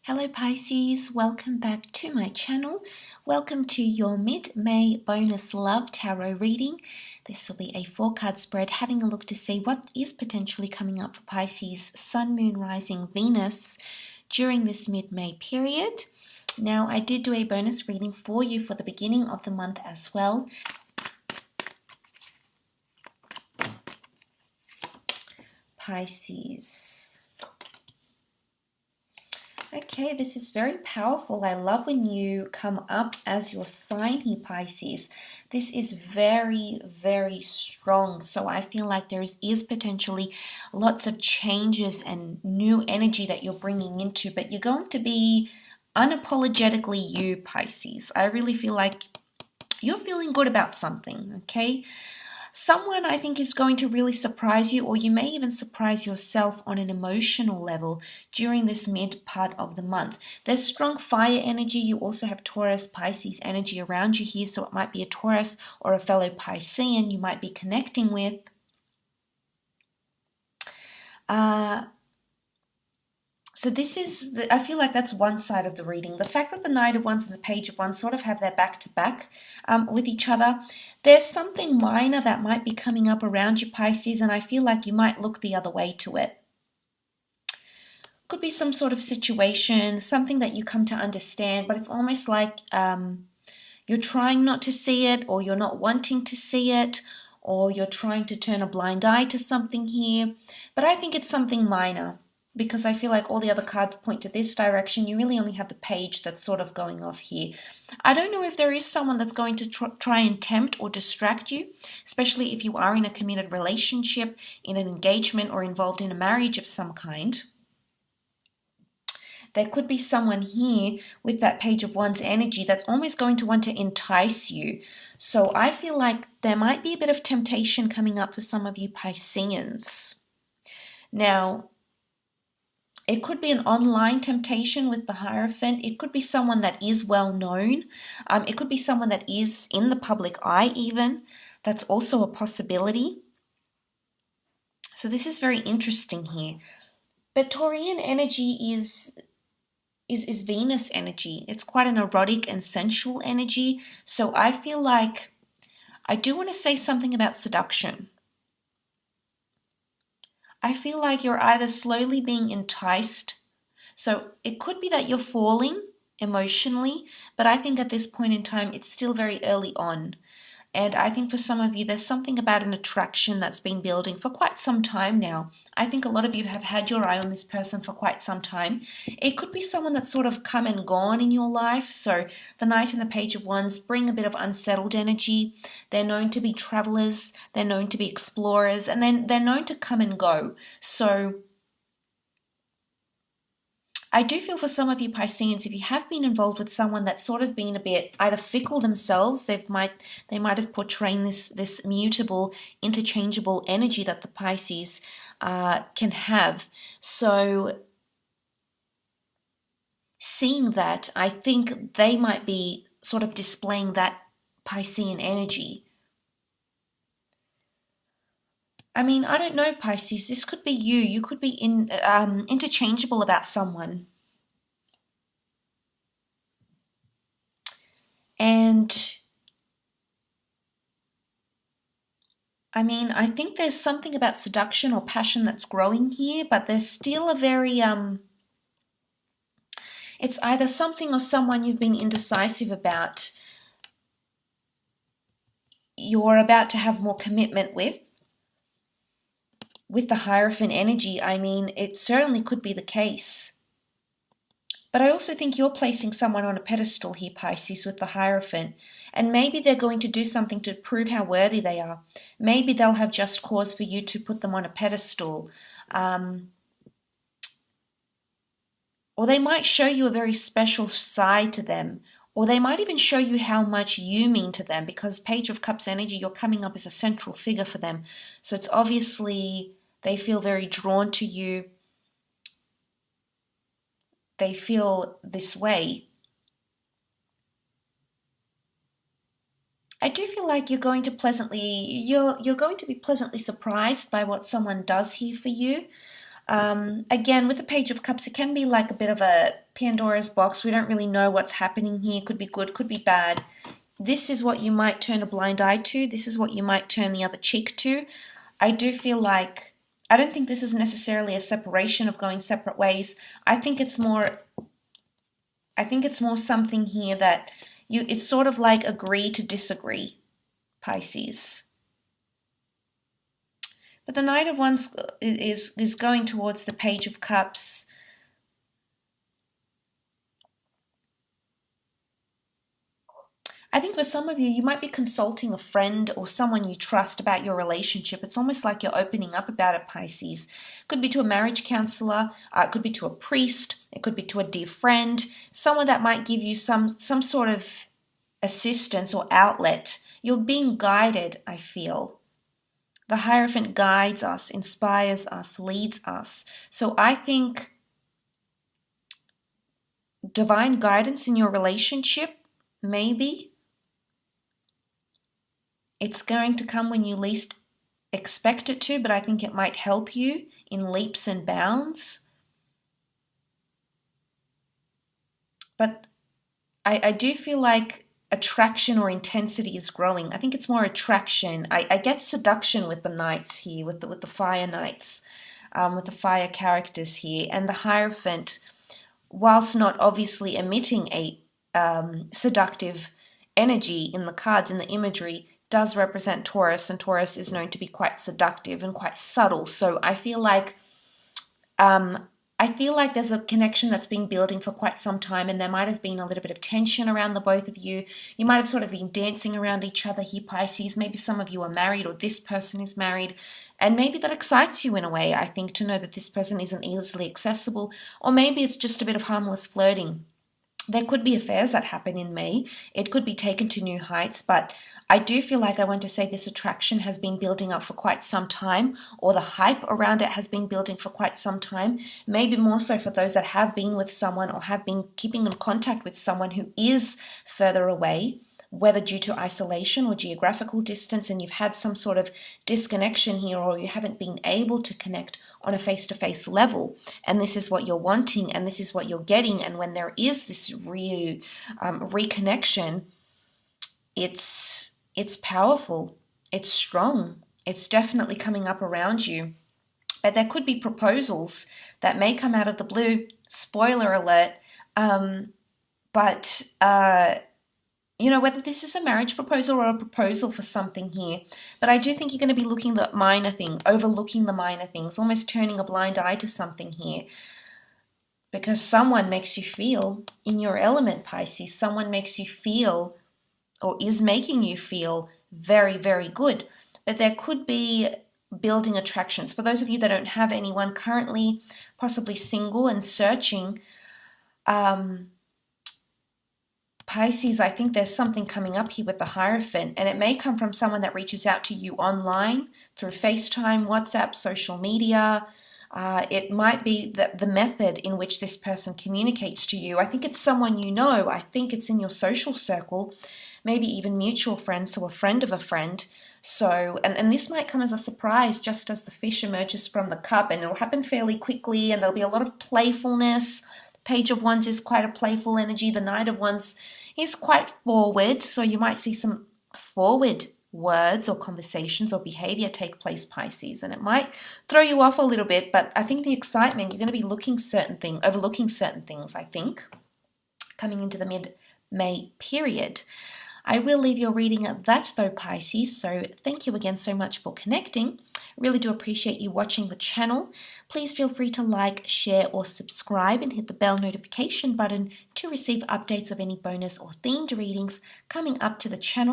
Hello Pisces, welcome back to my channel. Welcome to your mid-May bonus love tarot reading. This will be a 4-card spread having a look to see what is potentially coming up for Pisces, Sun, Moon, Rising, Venus during this mid-May period. Now I did do a bonus reading for you for the beginning of the month as well. Pisces. Okay, this is very powerful. I love when you come up as your sign here, Pisces. This is very, very strong. So I feel like there is potentially lots of changes and new energy that you're bringing into, but you're going to be unapologetically you, Pisces. I really feel like you're feeling good about something, okay? Someone I think is going to really surprise you, or you may even surprise yourself on an emotional level during this mid part of the month. There's strong fire energy. You also have Taurus, Pisces energy around you here, so it might be a Taurus or a fellow Piscean you might be connecting with. So this is, I feel like that's one side of the reading. The fact that the Knight of Wands and the Page of Wands sort of have their back-to-back with each other. There's something minor that might be coming up around you, Pisces, and I feel like you might look the other way to it. Could be some sort of situation, something that you come to understand, but it's almost like you're trying not to see it, or you're not wanting to see it, or you're trying to turn a blind eye to something here. But I think it's something minor, because I feel like all the other cards point to this direction. You really only have the Page that's sort of going off here. I don't know if there is someone that's going to try and tempt or distract you, especially if you are in a committed relationship, in an engagement, or involved in a marriage of some kind. There could be someone here with that Page of Wands energy that's almost going to want to entice you. So I feel like there might be a bit of temptation coming up for some of you Pisceans. Now, it could be an online temptation with the Hierophant. It could be someone that is well known. It could be someone that is in the public eye even. That's also a possibility. So this is very interesting here. But Taurian energy is Venus energy. It's quite an erotic and sensual energy. So I feel like I do want to say something about seduction. I feel like you're either slowly being enticed. So it could be that you're falling emotionally, but I think at this point in time, it's still very early on. And I think for some of you, there's something about an attraction that's been building for quite some time now. I think a lot of you have had your eye on this person for quite some time. It could be someone that's sort of come and gone in your life. So the Knight and the Page of Wands bring a bit of unsettled energy. They're known to be travelers. They're known to be explorers. And then they're known to come and go. So I do feel for some of you Pisceans, if you have been involved with someone that's sort of been a bit either fickle themselves, they might have portrayed this mutable, interchangeable energy that the Pisces can have. So seeing that, I think they might be sort of displaying that Piscean energy. I mean, I don't know, Pisces. This could be you. You could be interchangeable about someone. And I mean, I think there's something about seduction or passion that's growing here, but there's still a very, it's either something or someone you've been indecisive about. You're about to have more commitment with the Hierophant energy. I mean, it certainly could be the case. But I also think you're placing someone on a pedestal here, Pisces, with the Hierophant. And maybe they're going to do something to prove how worthy they are. Maybe they'll have just cause for you to put them on a pedestal. Or they might show you a very special side to them. Or they might even show you how much you mean to them, because Page of Cups energy, you're coming up as a central figure for them. So it's obviously they feel very drawn to you. They feel this way. I do feel like you're going to be pleasantly surprised by what someone does here for you. Again, with the Page of Cups, it can be like a bit of a Pandora's box. We don't really know what's happening here. Could be good, could be bad. This is what you might turn a blind eye to. This is what you might turn the other cheek to. I do feel like, I don't think this is necessarily a separation of going separate ways. I think it's more something here that it's sort of like agree to disagree, Pisces. But the Knight of Wands is going towards the Page of Cups. I think for some of you, you might be consulting a friend or someone you trust about your relationship. It's almost like you're opening up about it, Pisces. Could be to a marriage counselor, it could be to a priest, it could be to a dear friend, someone that might give you some sort of assistance or outlet. You're being guided, I feel. The Hierophant guides us, inspires us, leads us. So I think divine guidance in your relationship, maybe. It's going to come when you least expect it to, but I think it might help you in leaps and bounds. But I do feel like attraction or intensity is growing. I think it's more attraction. I get seduction with the knights here, with the fire knights, with the fire characters here. And the Hierophant, whilst not obviously emitting a seductive energy in the cards, in the imagery, does represent Taurus, and Taurus is known to be quite seductive and quite subtle. So I feel like there's a connection that's been building for quite some time, and there might have been a little bit of tension around the both of you. You might have sort of been dancing around each other here, Pisces. Maybe some of you are married, or this person is married, and maybe that excites you in a way, I think, to know that this person isn't easily accessible, or maybe it's just a bit of harmless flirting. There could be affairs that happen in May. It could be taken to new heights, but I do feel like I want to say this attraction has been building up for quite some time, or the hype around it has been building for quite some time, maybe more so for those that have been with someone or have been keeping in contact with someone who is further away, whether due to isolation or geographical distance, and you've had some sort of disconnection here, or you haven't been able to connect on a face-to-face level, and this is what you're wanting, and this is what you're getting. And when there is this reconnection, it's powerful, it's strong, it's definitely coming up around you. But there could be proposals that may come out of the blue, spoiler alert, whether this is a marriage proposal or a proposal for something here. But I do think you're going to be looking at minor thing, overlooking the minor things, almost turning a blind eye to something here. Because someone makes you feel in your element, Pisces. Someone makes you feel, or is making you feel, very, very good. But there could be building attractions. For those of you that don't have anyone currently, possibly single and searching, Pisces, I think there's something coming up here with the Hierophant, and it may come from someone that reaches out to you online through FaceTime, WhatsApp, social media. It might be the method in which this person communicates to you. I think it's someone you know. I think it's in your social circle, maybe even mutual friends, so a friend of a friend. So, and this might come as a surprise, just as the fish emerges from the cup, and it'll happen fairly quickly, and there'll be a lot of playfulness. Page of Wands is quite a playful energy. The Knight of Wands is quite forward, so you might see some forward words or conversations or behavior take place, Pisces, and it might throw you off a little bit, but I think the excitement, you're going to be overlooking certain things, I think, coming into the mid-May period. I will leave your reading at that though, Pisces, so thank you again so much for connecting. Really do appreciate you watching the channel. Please feel free to like, share, or subscribe, and hit the bell notification button to receive updates of any bonus or themed readings coming up to the channel.